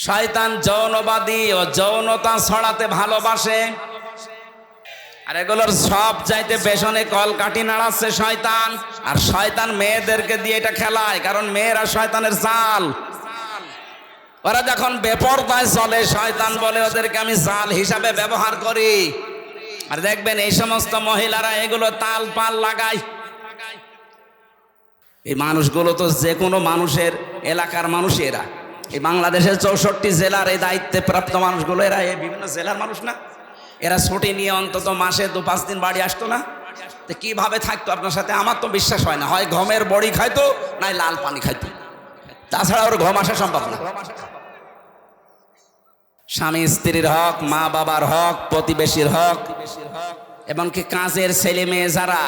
শয়তান যৌনবাদী ও যৌনতা ছড়াতে ভালোবাসে। আর এগুলোর সব চাইতে পেছনে কলকাঠি নাড়াচ্ছে শয়তান। আর শয়তান মেয়েদেরকে দিয়ে এটা খেলায়, কারণ মেয়েরা শয়তানের জাল। ওরা যখন বেপরদায় চলে, শয়তান বলে ওদেরকে আমি জাল হিসাবে ব্যবহার করি। আর দেখবেন এই সমস্ত মহিলারা এগুলো তাল পাল লাগায়। এই মানুষগুলো তো যে কোনো মানুষের এলাকার মানুষ। এরা এই বাংলাদেশের 64 জেলার এই দায়িত্বে প্রাপ্ত মানুষগুলো, এরা এই বিভিন্ন জেলার মানুষ না? এরা ছুটি নিয়ে অন্তত মাসে 2-5 দিন বাড়ি আসতো না? তো কিভাবে থাকতো আপনার সাথে? আমার তো বিশ্বাস হয় না। হয় গমের বড়ি খাইতো, নাই লাল পানি খাইতো, তাছাড়া ওর ঘুম আসা সম্ভব না। স্বামী স্ত্রীর হক, মা বাবার হক, প্রতিবেশীর হক, এবং কি কাজের ছেলে মেয়ে যারা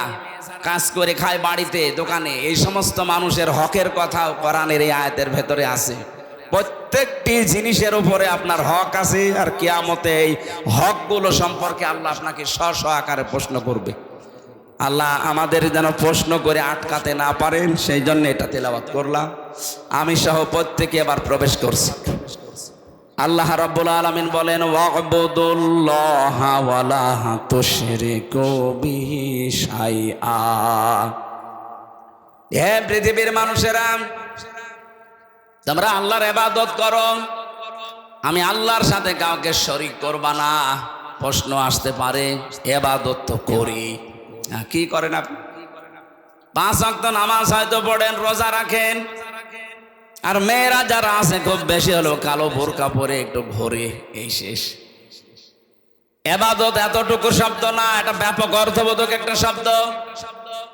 কাজ করে খায় বাড়িতে দোকানে, এই সমস্ত মানুষের হকের কথাও কোরআনের এই আয়াতের ভেতরে আছে। প্রত্যেকটি জিনিসের উপরে আপনার হক আছে। আর কিয়ামতে এই হকগুলো সম্পর্কে আল্লাহ আপনাকে স্ব আকারে প্রশ্ন করবে। আল্লাহ আমাদের যেন প্রশ্ন করে আটকাতে না পারেন, সেই জন্য এটা তেলাওয়াত করলাম। আমি সহ প্রত্যেকে এবার প্রবেশ করছি। আল্লাহ রাব্বুল আলামিন বলেন, ওয়া'বুদুল্লাহা ওয়ালা তুশরিকু বিহি শাইআ। হে পৃথিবীর মানুষেরা, তোমরা আল্লাহর ইবাদত করো, আমি আল্লাহর সাথে কাউকে শরীক করবা না। প্রশ্ন আসতে পারে, ইবাদত তো করি, কি করেন আপনি? 5 ওয়াক্ত নামাজ হয়তো পড়েন, রোজা রাখেন। আর মেয়েরা যারা আছে খুব বেশি হলো কালো বোরকা পরে একটু ঘোরে, এই শেষ। ইবাদত এতটুকু শব্দ না, এটা ব্যাপক অর্থবোধক একটা শব্দ।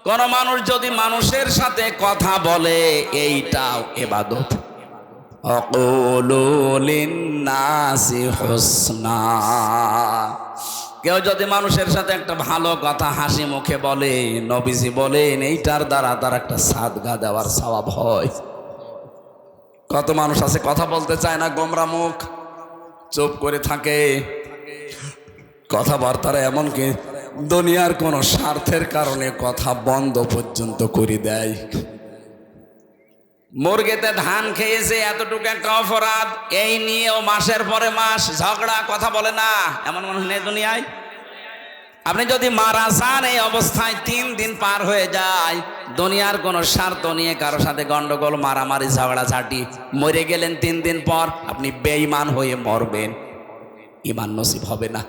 কোন মানুষ যদি মানুষের সাথে কথা বলে, এইটাও ইবাদত। আকুলু লিন্নাসি হুসনা। কেউ যদি মানুষের সাথে একটা ভালো কথা হাসি মুখে বলে, নবীজি বলেন এইটার দ্বারা তার একটা সাদগা দেওয়ার সওয়াব হয়। কত মানুষ আছে কথা বলতে চায় না, গোমরা মুখ, চুপ করে থাকে। কথাবার্তারা এমনকি দুনিয়ার কোন স্বার্থের কারণে কথা বন্ধ পর্যন্ত করে দেয়। মুরগিতে ধান খেয়েছে, এতটুকু একটা অপরাধ, এই নিয়েও মাসের পরে মাস ঝগড়া, কথা বলে না, এমন মানুষ নেই দুনিয়ায়। আপনি যদি মারা যান, এই অবস্থায় 3 দিন পার হয়ে যায়, দুনিয়ার কোন স্বার্থ নিয়ে কারো সাথে গন্ডগোল, মারামারি, ঝগড়াঝাটি, মরে গেলেন 3 দিন পর, আপনি বেঈমান হয়ে মরবেন, ঈমান নসিব হবে না।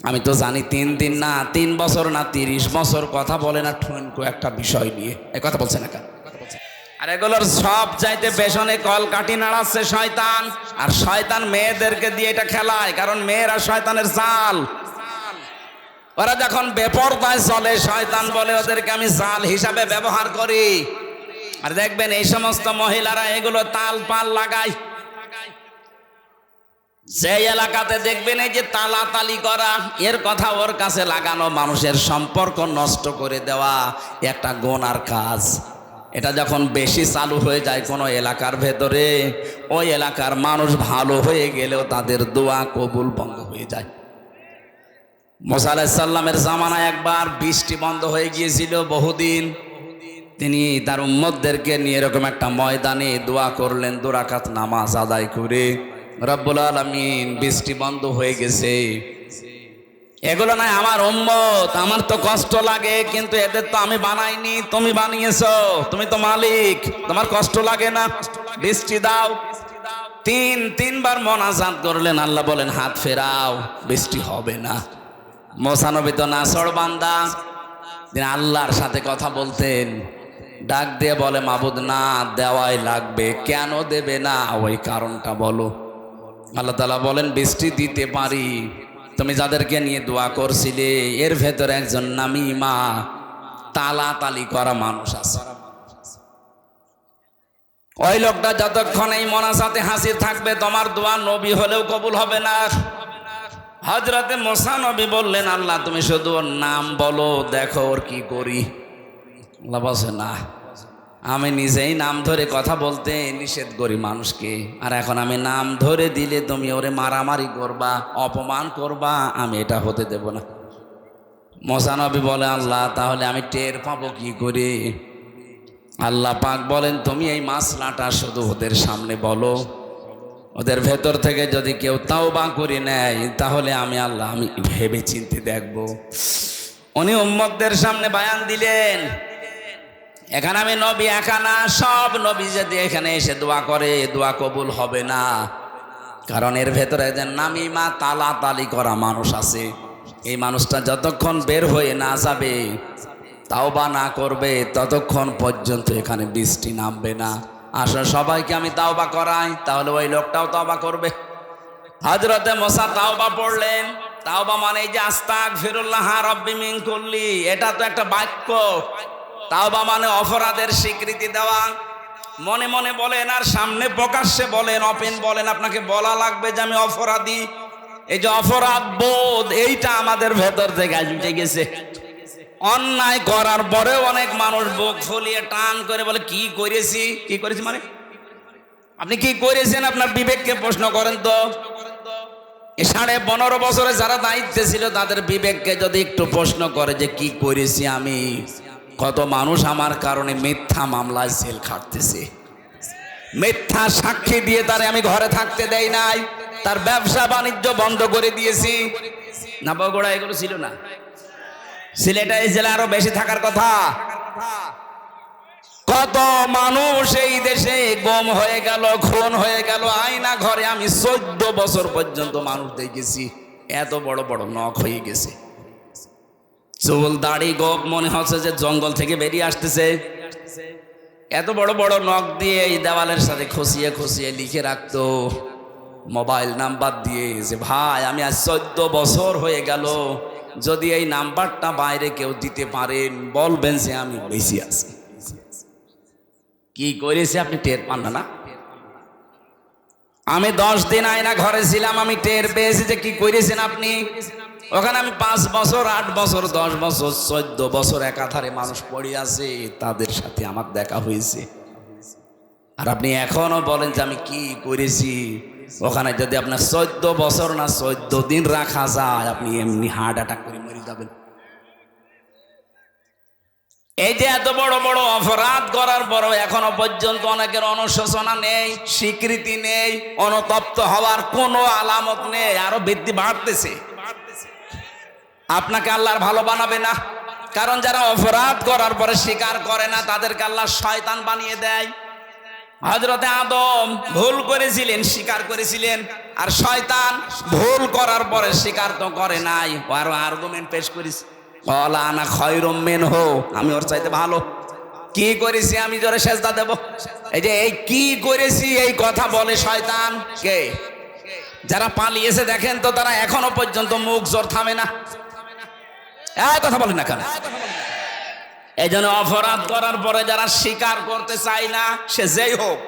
আমি তো জানি 3 দিন না, 3 বছর না, 30 বছর কথা বলে না ঠুনকো একটা বিষয় নিয়ে, এই কথা বলছে না কেন? আর এগুলোর সব চাইতে পেছনে কলকাঠি নাড়াচ্ছে শয়তান। আর শয়তান মেয়েদেরকে দিয়ে এটা খেলায়, কারণ মেয়েরা শয়তানের জাল। ওরা যখন বেপরদায় চলে, শয়তান বলে ওদেরকে আমি জাল হিসাবে ব্যবহার করি। আর দেখবেন এই সমস্ত মহিলারা এগুলো তাল পাল লাগায়। যে এলাকাতে দেখবেন এই যে তালাতালি করা, এর কথা ওর কাছে লাগানো, মানুষের সম্পর্ক নষ্ট করে দেওয়া একটা গুনার কাজ। এটা যখন বেশি চালু হয়ে যায় কোনো এলাকার ভেতরে, ওই এলাকার মানুষ ভালো হয়ে গেলেও তাদের দোয়া কবুল বন্ধ হয়ে যায়। মুসা আলাইহিস সালামের জামানায় একবার বৃষ্টি বন্ধ হয়ে গিয়েছিল বহুদিন। তিনি তার উম্মতদেরকে নিয়ে এরকম একটা ময়দানে দোয়া করলেন, 2 রাকাত নামাজ আদায় করে, রব্বুল আলামিন বৃষ্টি বন্ধ হয়ে গেছে। এগুলো নাই আমার উম্মত, আমার তো কষ্ট লাগে, কিন্তু এদের তো আমি বানাইনি, তুমি বানিয়েছো, তুমি তো মালিক, তোমার কষ্ট লাগে না, বৃষ্টি দাও। 3বার মোনাজাত করলেন, আল্লাহ বলেন হাত ফেরাও, বৃষ্টি হবে না। মুসা নবী তো নাছর বান্দা, তিনি আল্লাহর সাথে কথা বলতেন, ডাক দিয়ে বলে, মাবুদ না, দেওয়াই লাগবে, কেন দেবে না ওই কারণটা বলো। আল্লাহ তাআলা বলেন, বৃষ্টি দিতে পারি, তুমি যাদেরকে নিয়ে দোয়া করছিলে এর ভেতরে একজন নামিমা, তালাতালি করা মানুষ আছে। ওই লোকটা যতক্ষণ এই মোনাজাতে হাজির থাকবে, তোমার দোয়া নবী হলেও কবুল হবে না। হযরতে মুসা নবী বললেন, আল্লাহ তুমি শুধু ওর নাম বলো, দেখো ওর কি করি। আল্লাহ বলছে, না, আমি নিজেই নাম ধরে কথা বলতে নিষেধ করি মানুষকে, আর এখন আমি নাম ধরে দিলে তুমি ওরে মারামারি করবা, অপমান করবা, আমি এটা হতে দেব না। মুসা নবী বলে, আল্লাহ তাহলে আমি টের পাবো কি করে? আল্লাহ পাক বলেন, তুমি এই মাসলাটা শুধু ওদের সামনে বলো, ওদের ভেতর থেকে যদি কেউ তাওবা করে নেয় তাহলে আমি আল্লাহ আমি ভেবে চিন্তে দেখব। উনি উম্মতদের সামনে বয়ান দিলেন, এখানে আমি নবী একা না, সব নবী যদি এখানে এসে দোয়া করে দোয়া কবুল হবে না। কারণ এর ভেতরে যে নামিমা তালাতালি করা মানুষ আছে, এই মানুষটা যতক্ষণ বের হয়ে না যাবে, তাওবা না করবে, ততক্ষণ পর্যন্ত এখানে বৃষ্টি নামবে না। আসলে সবাইকে আমি তাওবা করাই, তাহলে ওই লোকটাও তাওবা করবে। হযরতে মুসা তাওবা পড়লেন। তাওবা মানে এই যে আস্তাগফিরুল্লাহ রাব্বি মিন কুল্লি, এটা তো একটা বাক্য। তাওবা মানে অপরাধের স্বীকৃতি দেওয়া। মনে মনে বলেন আর সামনে প্রকাশ্যে বলেন, ওপেন বলেন, আপনাকে বলা লাগবে যে আমি অপরাধী। এই যে অপরাধ বোধ, এইটা আমাদের ভেতর থেকে উঠে গেছে। অন্যায় করার পরেও অনেক মানুষ বুক ফুলিয়ে টান করে বলে কি করেছি, কি করেছি মানে আপনি কি করেছেন? আপনার বিবেককে প্রশ্ন করেন তো। 15.5 বছরে যারা দায়িত্বে ছিল তাদের বিবেককে যদি একটু প্রশ্ন করে যে কি করেছি আমি। কত মানুষ আমার কারণে মিথ্যা মামলায় জেল খাটতেছে, মিথ্যা সাক্ষী দিয়ে তারে আমি ঘরে থাকতে দেই নাই, তার ব্যবসা বাণিজ্য বন্ধ করে দিয়েছি। না বগুড়া এগুলো ছিল না? সিলেটে এই জেলা আরো বেশি থাকার কথা। কত মানুষ এই দেশে গম হয়ে গেল, খুন হয়ে গেল আয়না ঘরে। আমি 14 বছর পর্যন্ত মানুষ দেখেছি এত বড় বড় নখ হয়ে গেছে, চুল দাড়ি গোপ মনে হচ্ছে যে জঙ্গল থেকে বেরিয়ে আসতেছে। এত বড় বড় নখ দিয়ে এই দেওয়ালের সাথে খসিয়ে খসিয়ে লিখে রাখতো মোবাইল নাম্বার দিয়ে যে ভাই আমি আজ 14 বছর হয়ে গেল, যদি এই নাম্বারটা বাইরে কেউ দিতে পারেন বলবেন যে আমি বেশি আছি। কি করেছে আপনি টের পান না? আমি 10 দিন আয়না ঘরে ছিলাম, আমি টের পেয়েছি যে কি করেছেন আপনি। ওখানে আমি 5 বছর 8 বছর 10 বছর 14 বছর একাধারে মানুষ পড়ে আছে, তাদের সাথে আমার দেখা হয়েছে। আর আপনি এখনো বলেন যে আমি কি করেছি। ওখানে যদি আপনার 14 বছর না 14 দিন রাখা যায়, আপনি এমনি হার্ট অ্যাটাক করে মরে যাবেন। এই যে এত বড় বড় অপরাধ করার পরও এখনো পর্যন্ত অনেকের অনুশোচনা নেই, স্বীকৃতি নেই, অনুতপ্ত হওয়ার কোনো আলামত নেই, আরো বৃদ্ধি বাড়তেছে। আপনাকে আল্লাহর ভালো বানাবে না। কারণ যারা অপরাধ করার পরে স্বীকার করে না তাদেরকে আল্লাহ শয়তান বানিয়ে দেয়। হযরতে আদম ভুল করেছিলেন, স্বীকার করেছিলেন, আর শয়তান ভুল করার পরে স্বীকার তো করে নাই, আরো আর্গুমেন্ট পেশ করেছে, ক্বালা আনা খায়রুম মিনহু, আমি ওর চাইতে ভালো। কি করেছি আমি জোরে সেজদা দেব। এই যে এই কি করেছি এই কথা বলে শয়তান কে? যারা পালিয়েছে দেখেন তো, তারা এখনো পর্যন্ত মুখ জোর থামে না, কথা বলে না কেন? এই জন্য অপরাধ করার পরে যারা স্বীকার করতে চায় না, সে যেই হোক,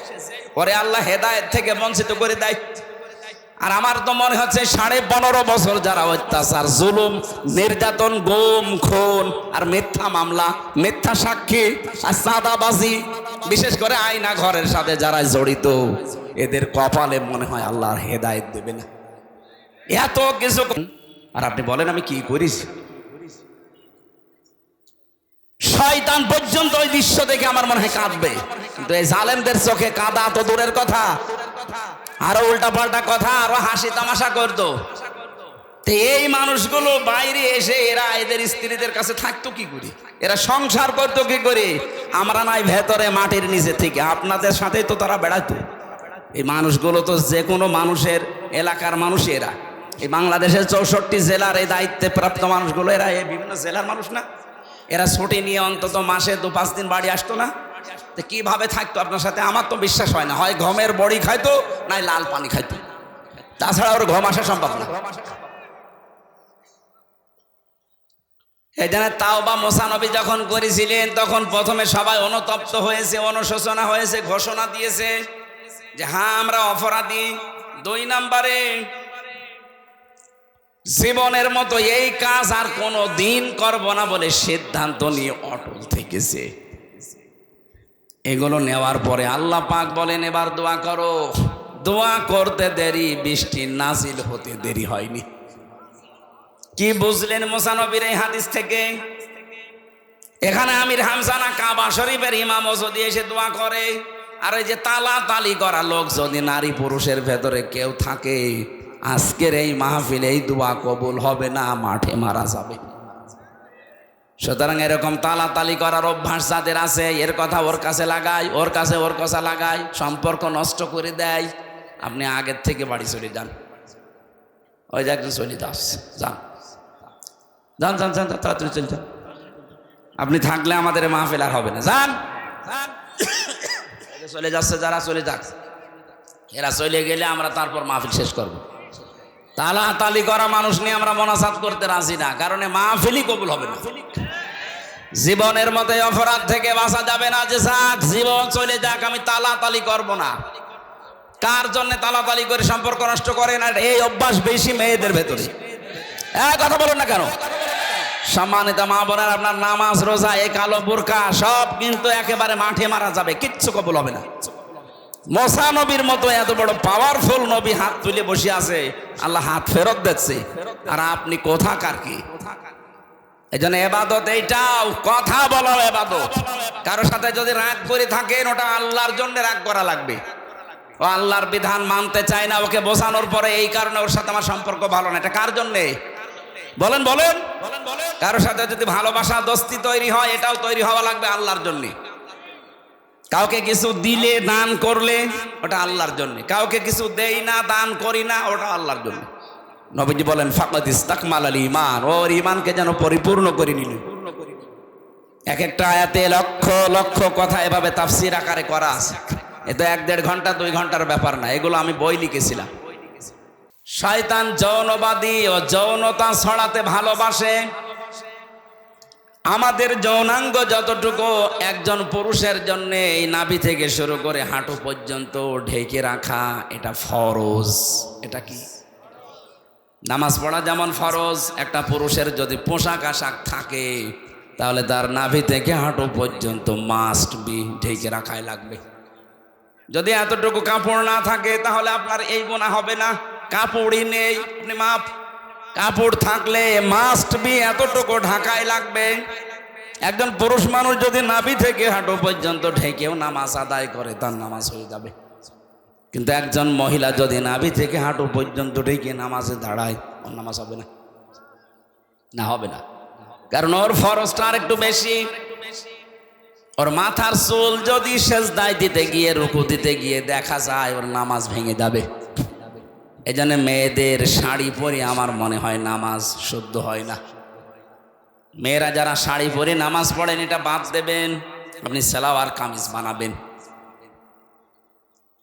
পরে আল্লাহ হেদায়েত থেকে বঞ্চিত করে দেয়। আর আমার তো মনে হচ্ছে 15.5 বছর যারা অত্যাচার, জুলুম, নির্যাতন, গুম, খুন আর মিথ্যা মামলা, মিথ্যা সাক্ষী আর চাঁদাবাজি, বিশেষ করে আয়না ঘরের সাথে যারা জড়িত, এদের কপালে মনে হয় আল্লাহর হেদায়েত দেবে না। এত কিছু, আর আপনি বলেন আমি কি করেছি? শয়তান পর্যন্ত ওই দৃশ্য দেখে আমার মনে হয় কাঁদবে, কিন্তু এই জালেমদের চোখে কাঁদা তো দূরের কথা, আরো উল্টা পাল্টা কথা, আরো হাসি তামাশা করতো। এই মানুষগুলো বাইরে এসে এরা এদের স্ত্রীদের কাছে থাকতো কি করে, এরা সংসার করতো কি করে? আমরা নাই ভেতরে মাটির নিচে থেকে, আপনাদের সাথেই তো তারা বেড়াতো। এই মানুষগুলো তো যে কোনো মানুষের এলাকার মানুষ। এরা এই বাংলাদেশের 64 জেলার এই দায়িত্বে প্রাপ্ত মানুষগুলো, এরা এই বিভিন্ন জেলার মানুষ না? এরা ছুটি নিয়ে অন্তত মাসে 2-5 দিন বাড়ি আসতো না? কিভাবে থাকতো আপনার সাথে? আমার তো বিশ্বাস হয় না। হয় গমের বড়ি খাইতো, নাই লাল পানি খাইতো, তাছাড়া ওর ঘুম আসা সম্ভব না। এই জন্য তাওবা মুসা নবী যখন করেছিলেন, তখন প্রথমে সবাই অনুতপ্ত হয়েছে, অনুশোচনা হয়েছে, ঘোষণা দিয়েছে যে হ্যাঁ আমরা অপরাধী। 2 নম্বরে জীবনের মতো এই কাজ আর কোনো দিন করব না বলে সিদ্ধান্ত নিয়ে অটল থেকেছে। এগুলো নেওয়ার পরে আল্লাহ পাক বলেন এবার দোয়া করো। দোয়া করতে দেরি, বৃষ্টি নাজিল হতে দেরি হয়নি। কি বুঝলেন মুসা নবীর এই হাদিস থেকে? এখানে আমির হামজা না কাবা শরীফের ইমাম যদি এসে দোয়া করে, আর এই যে তালা তালি করা লোক যদি নারী পুরুষের ভেতরে কেউ থাকে, আজকের এই মাহফিলে এই দোয়া কবুল হবে না, মাঠে মারা যাবে। সুতরাং এরকম তালাতালি করার অভ্যাস যাদের আছে, এর কথা ওর কাছে লাগায়, ওর কাছে ওর কথা লাগায়, সম্পর্ক নষ্ট করে দেয়। আপনি আগের থেকে বাড়ি চলে যান, ওই যে একজন চলে যাস, যান যান যান যান তাড়াতাড়ি চলে যান। আপনি থাকলে আমাদের মাহফিল আর হবে না, যান যান। চলে যাচ্ছে যারা, চলে যাক, এরা চলে গেলে আমরা তারপর মাহফিল শেষ করব। তালাতালি করা মানুষ নিয়ে আমরা মোনাজাত করতে রাজি না, কারণ মাহফিলই কবুল হবে না। জীবনের মতো অপরাধ থেকে বাঁচা যাবে না যে যাক জীবন চলে যাক, আমি তালাতালি করব না। কার জন্য তালাতালি করে সম্পর্ক নষ্ট করে না? এই অভ্যাস বেশি মেয়েদের ভেতরে। কথা বলুন না কেন? সম্মানিত মা বোনের, আপনার নামাজ রোজা এই কালো বোরকা সব কিন্তু একেবারে মাঠে মারা যাবে, কিচ্ছু কবুল হবে না। মুসা নবীর মতো এত বড় পাওয়ারফুল নবী হাত তুলে বসে আছে, আল্লাহ হাত ফেরত দিচ্ছে, আর আপনি কোথাকার কি? এই জন্য এবাদত এইটাও, কথা বলাও এবাদত। কারোর সাথে যদি রাগ করে থাকেন, ওটা আল্লাহর জন্য রাগ করা লাগবে। ও আল্লাহর বিধান মানতে চায় না, ওকে বোঝানোর পরে এই কারণে ওর সাথে আমার সম্পর্ক ভালো না, এটা কার জন্যে? বলেন বলেন। কারোর সাথে যদি ভালোবাসা দোস্তি তৈরি হয়, এটাও তৈরি হওয়া লাগবে আল্লাহর জন্য। কাউকে কিছু দিলে দান করলে ওটা আল্লাহর জন্য, কাউকে কিছু দেই না দান করি না, ওটা আল্লাহর জন্য। নবীজি বলেন ফাকাদ ইস্তাকমালাল ঈমান, ওর ঈমানকে যেন পরিপূর্ণ করে নিল। এক একটা আয়াতে লক্ষ লক্ষ কথা এভাবে তাফসীর আকারে করা আছে। এ তো 1-1.5 ঘন্টা 2 ঘন্টার ব্যাপার না, এগুলো আমি বই লিখেছিলাম। শয়তান যৌনবাদী ও যৌনতা ছড়াতে ভালোবাসে। আমাদের যৌনাঙ্গ যতটুকু একজন পুরুষের জন্য এই নাভি থেকে শুরু করে হাঁটু পর্যন্ত ঢেকে রাখা, এটা ফরজ। এটা কি? নামাজ পড়া যেমন ফরজ, একটা পুরুষের যদি পোশাক আশাক থাকে তাহলে তার নাভি থেকে হাঁটু পর্যন্ত মাস্ট বি ঢেকে রাখাই লাগবে। যদি এতটুকু কাপড় না থাকে তাহলে আপনার এই গুনাহ হবে না। কাপড়ই নেই, আপনি মাপ। কাপড় থাকলে মাস্ট বি এতটুকু ঢাকাই লাগবে। একজন পুরুষ মানুষ যদি নাভি থেকে হাঁটু পর্যন্ত ঢেকেও নামাজ আদায় করে, তার নামাজ হয়ে যাবে। কিন্তু একজন মহিলা যদি নাভি থেকে হাঁটু পর্যন্ত ঢেকে নামাজে দাঁড়ায়, ওর নামাজ হবে না, না হবে না। কারণ ওর ফরজটা আর একটু বেশি। ওর মাথার চুল যদি সেজদায় দিতে গিয়ে, রুকু দিতে গিয়ে দেখা যায়, ওর নামাজ ভেঙে যাবে। এই জন্য মেয়েদের শাড়ি পরে আমার মনে হয় নামাজ শুদ্ধ হয় না। মেয়েরা যারা শাড়ি পরে নামাজ পড়েন, এটা বাদ দেবেন, আপনি সালোয়ার কামিজ বানাবেন।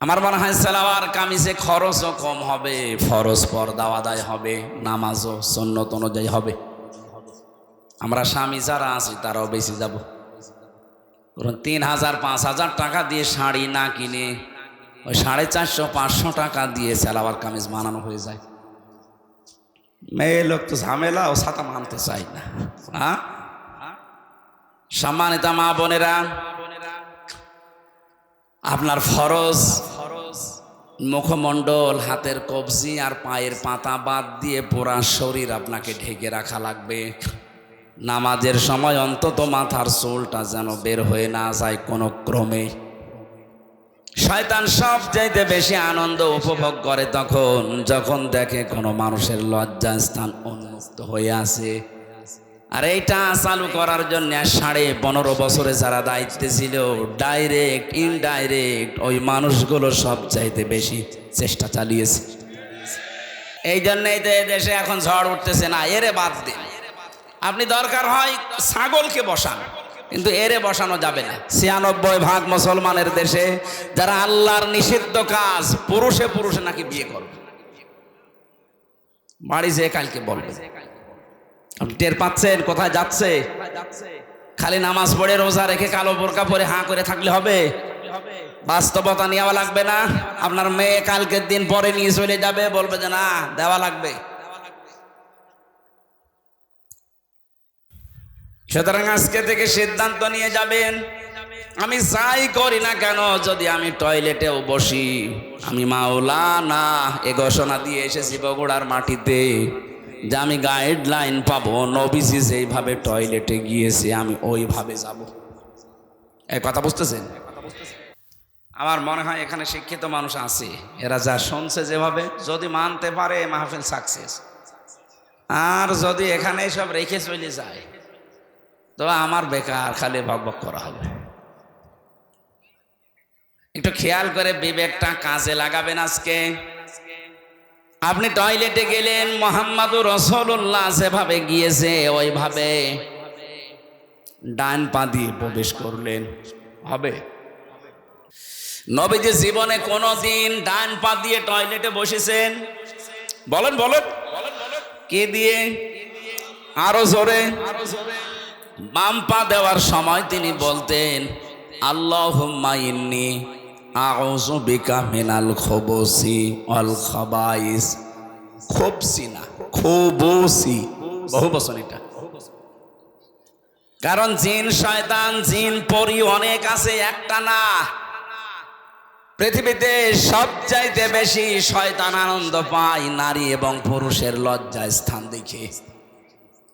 আমার মনে হয় সালোয়ার কামিজে খরচও কম হবে, ফরজ পর্দাও আদায় হবে, নামাজও সুন্নত অনুযায়ী হবে। আমরা স্বামী যারা আছি তারাও বেশি যাব। 3000-5000 টাকা দিয়ে শাড়ি না কিনে ওই 450-500 টাকা দিয়ে সালোয়ার কামিজ বানানো হয়ে যায়। মেয়ে লোক তো ঝামেলা, ও ছাতা মানতে চাই না। হ্যাঁ, সম্মানিত মা বোনেরা, আপনার ফরজ মুখমণ্ডল, হাতের কবজি আর পায়ের পাতা বাদ দিয়ে পুরা শরীর আপনাকে ঢেকে রাখা লাগবে। নামাজের সময় অন্তত মাথার চুলটা যেন বের হয়ে না যায় কোনো ক্রমে। শয়তান সবচাইতে বেশি আনন্দ উপভোগ করে তখন যখন দেখে কোনো মানুষের লজ্জাস্থান উন্মুক্ত হয়ে আছে। আর এইটা চালু করার জন্য 15.5 বছরে যারা দায়িত্বে ছিল, ডাইরেক্ট ইনডাইরেক্ট ওই মানুষগুলো সবচাইতে বেশি চেষ্টা চালিয়েছে। এই জন্যই তো দেশে এখন ঝড় উঠতেছে না। এরে বাদ দিন, আপনি দরকার হয় ছাগলকে বসান, কিন্তু এরে বসানো যাবে না। 96% মুসলমানের দেশে যারা আল্লাহর নিষিদ্ধ কাজ পুরুষে পুরুষে নাকি বিয়ে করবে। বাড়ি যেয়ে কালকে বলবে। আপনি টের পাচ্ছেন কোথায় যাচ্ছে? খালি নামাজ পড়ে রোজা রেখে কালো বোরকা পরে হাঁ করে থাকলে হবে? বাস্তবতা নেওয়া লাগবে না? আপনার মেয়ে কালকের দিন পরে নিয়ে চলে যাবে, বলবে যে না দেওয়া লাগবে। সুতরাং আজকে থেকে সিদ্ধান্ত নিয়ে যাবেন, আমি যাই করি না কেন, যদি আমি টয়লেটেও বসি, আমি মাওলানা এ ঘোষণা দিয়ে এসেছি বগুড়ার মাটিতে যে আমি গাইডলাইন পাবো, নবীজি যেইভাবে টয়লেটে গিয়েছে আমি ওইভাবে যাব। এই কথা বুঝতেছেন? আমার মনে হয় এখানে শিক্ষিত মানুষ আছে, এরা যা শুনছে যেভাবে যদি মানতে পারে মাহফিল সাকসেস। আর যদি এখানে সব রেখে চলে যায় তো আমার বেকার খালি বকবক করা হবে। একটু খেয়াল করে বিবেকটা কাজে লাগাবেন। আজকে আপনি টয়লেটে গেলেন, মোহাম্মদুর রাসূলুল্লাহ যেভাবে গিয়েছে ওইভাবে ডান পা দিয়ে প্রবেশ করলেন, হবে? নবীজি জীবনে কোনোদিন ডান পা দিয়ে টয়লেটে বসেছেন? বলেন বলেন। কে দিয়ে? আরো জোরে। বাম পা দেওয়ার সময় তিনি বলতেন আল্লাহুম্মা ইন্নী আউযু বিকা মিনাল খুবুসি ওয়াল খাবাইস। খুবসি না, খুবুসি, বহু বচন এটা। কারণ জিন শয়তান, জিন পরি অনেক আছে, একটা না। পৃথিবীতে সবচাইতে বেশি শয়তান আনন্দ পায় নারী এবং পুরুষের লজ্জায় স্থান দেখে।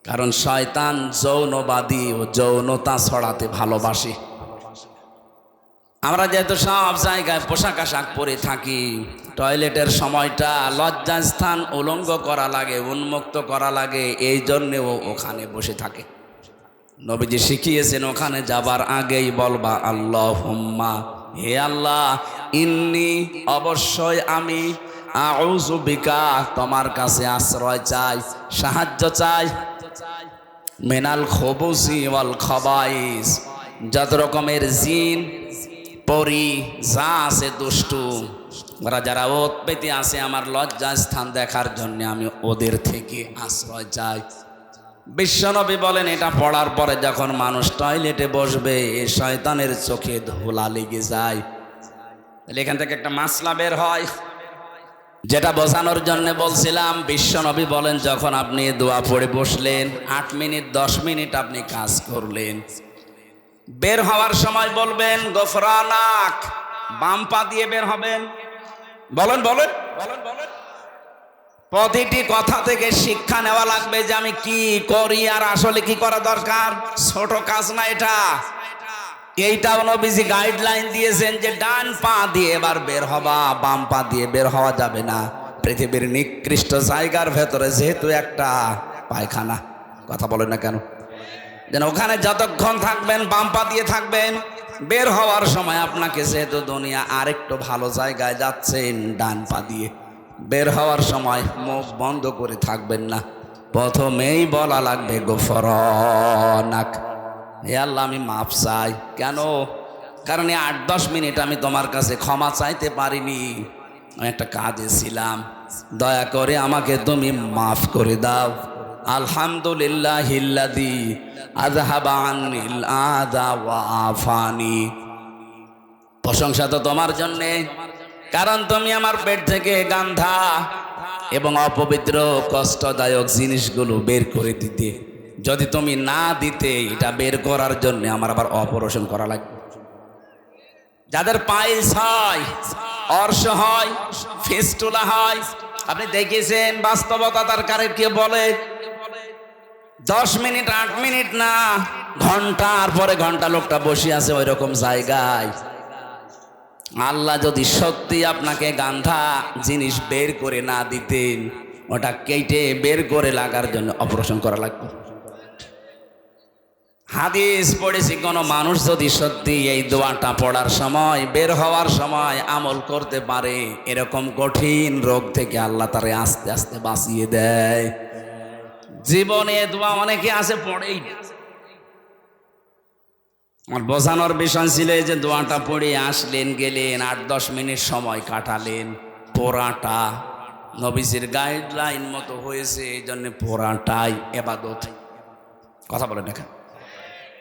কারণ শয়তান যৌনবাদী ও যৌনতা ছড়াতে ভালোবাসে। আমরা যেহেতু সব জায়গায় পোশাক আশাক পরে থাকি, টয়লেটের সময়টা লজ্জাস্থান উলঙ্গ করা লাগে, উন্মুক্ত করা লাগে, এই জন্যেও ওখানে বসে থাকে। নবীজি শিখিয়েছেন ওখানে যাবার আগেই বলবা আল্লাহুম্মা, হে আল্লাহ, ইন্নি, অবশ্যই আমি, আউযু বিকা, তোমার কাছে আশ্রয় চাই, সাহায্য চাই, মিনাল খুবুসি ওয়াল খাবাইস, যত রকমের জিন পরি যা আছে দুষ্টু, ওরা যারা উৎপত্তি আছে আমার লজ্জা স্থান দেখার জন্য আমি ওদের থেকে আশ্রয় চাই। বিশ্বনবী বলেন এটা পড়ার পরে যখন মানুষ টয়লেটে বসবে শয়তানের চোখে ধোলা লেগে যায়। তাহলে এখান থেকে একটা মাসলা বের হয়, যেটা বোঝানোর জন্য বলছিলাম। বিশ্বনবী বলেন যখন আপনি দোয়া পড়ে বসলেন 8 মিনিট 10 মিনিট আপনি কাজ করলেন, বের হওয়ার সময় বলবেন গফরানাক, বাম পা দিয়ে বের হবেন। বলেন বলেন বলেন বলেন। প্রতিটি কথা থেকে শিক্ষা নেওয়া লাগবে যে আমি কি করি আর আসলে কি করা দরকার। ছোট কাজ না এটা। এইটাও নবীজি গাইডলাইন দিয়েছেন যে ডান পা দিয়ে এবার বের হবা, বাম পা দিয়ে বের হওয়া যাবে না। পৃথিবীর নিকৃষ্ট জায়গার ভেতরে যেহেতু একটা পায়খানা, কথা বলেন না কেন, যেন ওখানে যতক্ষণ থাকবেন বাম পা দিয়ে থাকবেন। বের হওয়ার সময় আপনাকে যেহেতু দুনিয়া আরেকটু ভালো জায়গায় যাচ্ছেন, ডান পা দিয়ে বের হওয়ার সময় মুখ বন্ধ করে থাকবেন না। প্রথমেই বলা লাগবে গফরানাক, হে আল্লাহ আমি মাফ চাই। কেন? কারণ এই 8-10 মিনিট আমি তোমার কাছে ক্ষমা চাইতে পারিনি, আমি একটা কাজে ছিলাম, দয়া করে আমাকে তুমি মাফ করে দাও। আলহামদুলিল্লাহিল্লাযী আযহাবা আন্নিল আযা ওয়া আফানি। প্রশংসা তো তোমার জন্যে, কারণ তুমি আমার পেট থেকে গান্ধা এবং অপবিত্র কষ্টদায়ক জিনিসগুলো বের করে দিতে। যদি তুমি না দিতে এটা বের করার জন্য আমার আবার অপারেশন করা লাগবে। যাদের পাইলস হয়, অর্শ হয়, ফিস্টুলা হয়, আপনি দেখেছেন বাস্তবতা তার কারে বলে 10 মিনিট 8 মিনিট না, ঘন্টার পরে ঘন্টা লোকটা বসে আছে ওই রকম জায়গায়। আল্লাহ যদি সত্যি আপনাকে গান্ধা জিনিস বের করে না দিতেন, ওটা কেটে বের করে লাগার জন্য অপারেশন করা লাগবে। হাদিস পড়েছি কোন মানুষ যদি সত্যি এই দোয়াটা পড়ার সময় বের হওয়ার সময় আমল করতে পারে, এরকম কঠিন রোগ থেকে আল্লাহ তারে আস্তে আস্তে বাঁচিয়ে দেয়। জীবনে দোয়া অনেকে আছে পড়েই। আমার বোঝানোর বিষয় ছিল যে দোয়াটা পড়ে আসলেন, গেলেন, 8-10 মিনিট সময় কাটালেন, পড়াটা নবীজির গাইডলাইন মতো হয়েছে, এই জন্য পড়াটাই এবাদত। কথা বলেন না,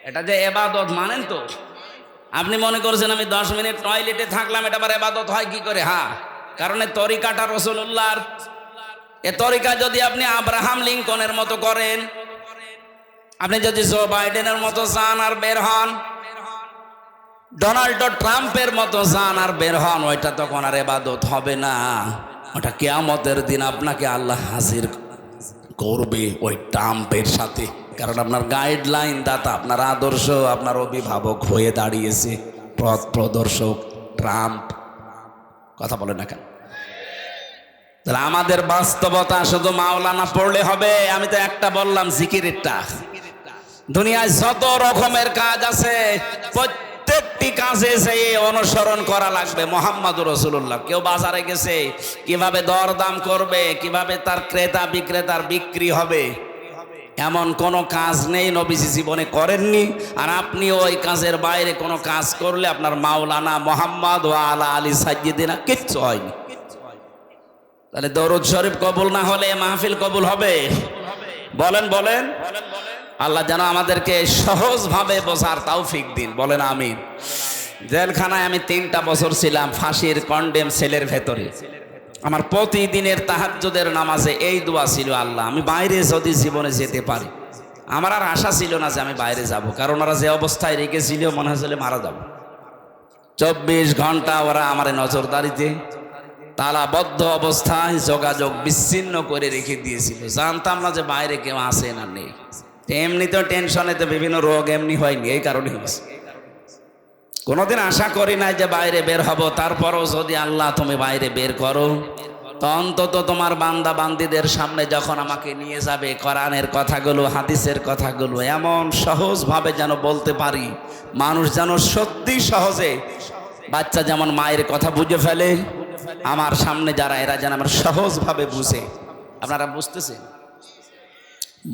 এটা যে এবাদত মানেন তো। আপনি মনে করছেন আমি 10 মিনিট টয়লেটে থাকলাম, এটা আবার এবাদত হয় কি করে? হ্যাঁ, কারণ এই তরিকাটা রাসূলুল্লাহর। এ তরিকা যদি আপনি আব্রাহাম লিঙ্কনের মতো করেন, আপনি যদি জো বাইডেনের মতো যান আর বের হন, ডোনাল্ড ট্রাম্পের মতো যান আর বের হন, ওইটা তখন আর ইবাদত হবে না। ওটা কিয়ামতের দিন আপনাকে আল্লাহ হাজির করবে ওই ট্রাম্পের সাথে। কারণ আপনার গাইডলাইন দাতা, আপনার আদর্শ, আপনার অভিভাবক হয়ে দাঁড়িয়েছে, পথ প্রদর্শক ট্রাম্প। কথা বলে না কেন? তাহলে আমাদের বাস্তবতা শুধু মাওলানা পড়লে হবে? আমি তো একটা বললাম জিকিরেরটা। দুনিয়ায় যত রকমের কাজ আছে প্রত্যেকটি কাজে সেই অনুসরণ করা লাগবে মুহাম্মদুর রাসূলুল্লাহ। কেউ বাজারে গেছে, কিভাবে দরদাম করবে, কিভাবে তার ক্রেতা বিক্রেতার বিক্রি হবে, এমন কোনো কাজ নেই নবীজি জীবনে করেননি। আর আপনি ওই কাজের বাইরে কোনো কাজ করলে আপনার মাওলানা মুহাম্মদ ওয়া আলা আলী সাইয়্যিদিনা কিচ্ছু হয়নি। তাহলে দরুদ শরীফ কবুল না হলে মাহফিল কবুল হবে? বলেন বলেন। আল্লাহ যেন আমাদেরকে সহজভাবে বোঝার তৌফিক দিন, বলেন আমিন। জেলখানায় আমি 3টা বছর ছিলাম, ফাঁসির কন্ডেম সেলের ভেতরে। আমার প্রতিদিনের তাহাজ্জুদের নামাজে এই দোয়া ছিল, আল্লাহ আমি বাইরে যদি জীবনে যেতে পারি। আমার আর আশা ছিল না যে আমি বাইরে যাব, কারণ ওরা যে অবস্থায় রেখেছিল মনে হয়েছিল মারা যাব। 24 ঘন্টা ওরা আমার নজরদারিতে তালাবদ্ধ অবস্থায় যোগাযোগ বিচ্ছিন্ন করে রেখে দিয়েছিল। জানতাম না যে বাইরে কেউ আসে না নেই। এমনি তো টেনশনে তো বিভিন্ন রোগ এমনি হয়নি, এই কারণে হয়েছে। কোনোদিন আশা করি নাই যে বাইরে বের হব। তারপরও যদি আল্লাহ তুমি বাইরে বের করো, তো অন্তত তোমার বান্দা বান্দিদের সামনে যখন আমাকে নিয়ে যাবে, কোরআনের কথাগুলো হাদিসের কথাগুলো এমন সহজভাবে যেন বলতে পারি, মানুষ যেন সত্যি সহজে, বাচ্চা যেমন মায়ের কথা বুঝে ফেলে, আমার সামনে যারা এরা যেন আমার সহজভাবে বুঝে। আপনারা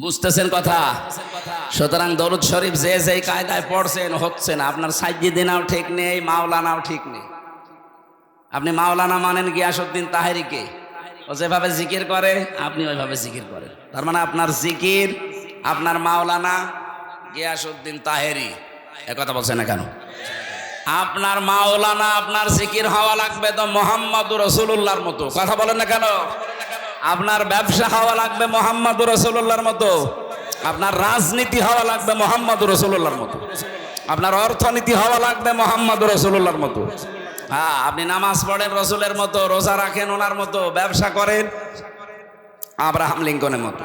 বুঝতেছেন কথা? সুতরাং দরুদ শরীফ যে যেই কায়দায় পড়ছেন হচ্ছে না। আপনার সাইয়্যিদিনাও ঠিক নেই, মাওলানাও ঠিক নেই। আপনি মাওলানা মানেন গিয়াসউদ্দিন তাহেরিকে, ও যেভাবে জিকির করে আপনি ওইভাবে জিকির করেন। তার মানে আপনার জিকির আপনার মাওলানা গিয়াসউদ্দিন তাহেরি। কথা বলছেন না কেন? আপনার মাওলানা আপনার জিকির হওয়া লাগবে তো মুহাম্মদুর রাসূলুল্লাহর মতো। কথা বলেন না কেন? আপনার ব্যবসা হওয়া লাগবে মুহাম্মদুর রাসূলুল্লাহর মতো। আপনার রাজনীতি হওয়া লাগবে মুহাম্মদুর রাসূলুল্লাহর মতো। আপনার অর্থনীতি হওয়া লাগবে মুহাম্মদুর রাসূলুল্লাহর মতো। হ্যাঁ, আপনি নামাজ পড়েন রসুলের মতো, রোজা রাখেন ওনার মতো, ব্যবসা করেন আব্রাহাম লিঙ্কনের মতো।